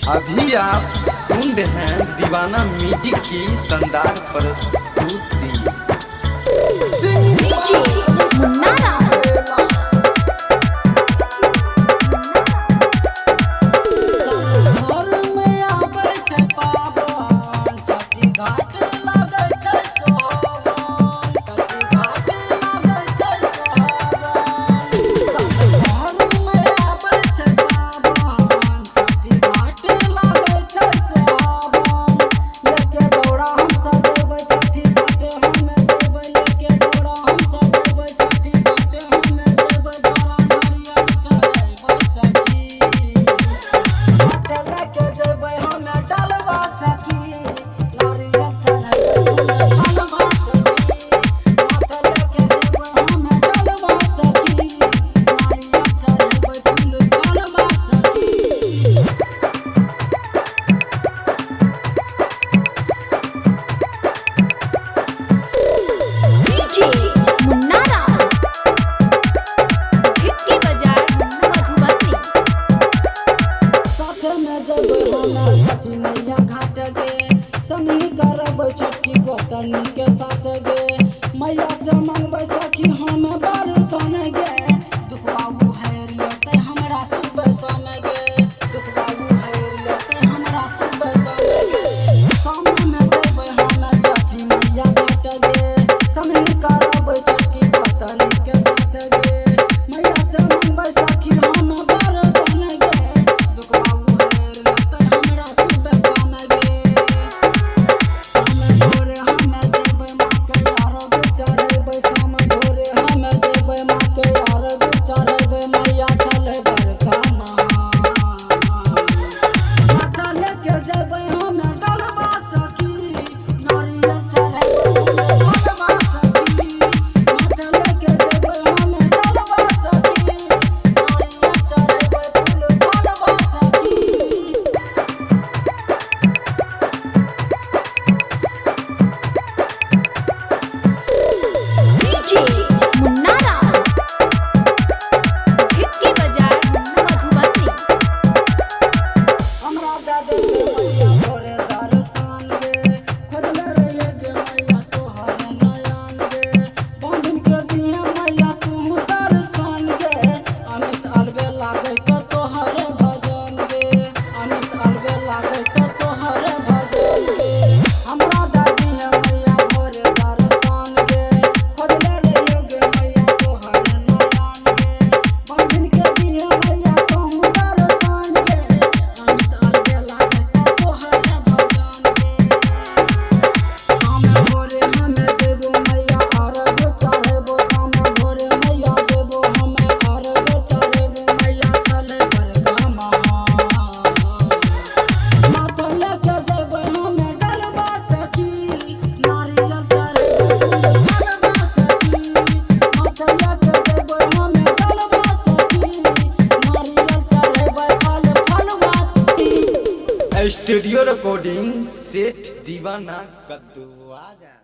अभी आप सुन रहे हैं दीवाना म्यूजिक की शानदार प्रस्तुति। छठी मैया घाट गे समी करब छठी पतनी के साथ गे मैया से मंगबै सखी हम बर्तन गे दुख बाबू हैर लेते हमरा सुबह समय गे दुख बाबू हैर लेते हमरा सुबह समय गे सामने में देबै हम छठी मैया घाट गे समी करब छठी पतनी के साथ गे मैया से मंगबै सखी हम बर्तन गे दुख बाबू हैर लेते हमरा सुबह समय गे भोरे हम देबै माँ के अर्घ चढ़ेबै शाम भोरे हम देबै माँ के अर्घ चढ़ेबै मैया चले बड़का माता लेके जेबै हम डलबा सखी नारियल चढ़ेबै डलबा सखी माता लेके जेबै हम डलबा सखी नारियल चढ़ेबै फूल डलबा सखी। हमरा दादे के मैया भोरे दर्शन गे खोजले रहिए गे मैया तोहर नयन गे बांधन के दिए मैया तू दर्शन गे अमित अलबे लागे त तोहर भजन गे अमित अलबे लागे त तोहर भजन गे हमरा दादी मैया भोरे दर्शन गे खोजले रहिए गे मैया तोहर नयन गे बांधन के दिए मैया तू दर्शन गे अमित अलबे लागे त तोहर भजन गे शाम भोरे हम जेबो मैया अर्घ चढ़ेबो शाम भोरे मैया जेबो हम अर्घ चढ़ेबो मैया चले बड़का माता लेके जेबै हम डलबा सखी नारियल चढ़ेबै डलबा सखी माता लेके जेबै हम डलबा सखी नारियल चढ़ेबै फल फलवाती। स्टूडियो रिकॉर्डिंग सेठ दीवाना कद्दुआरा।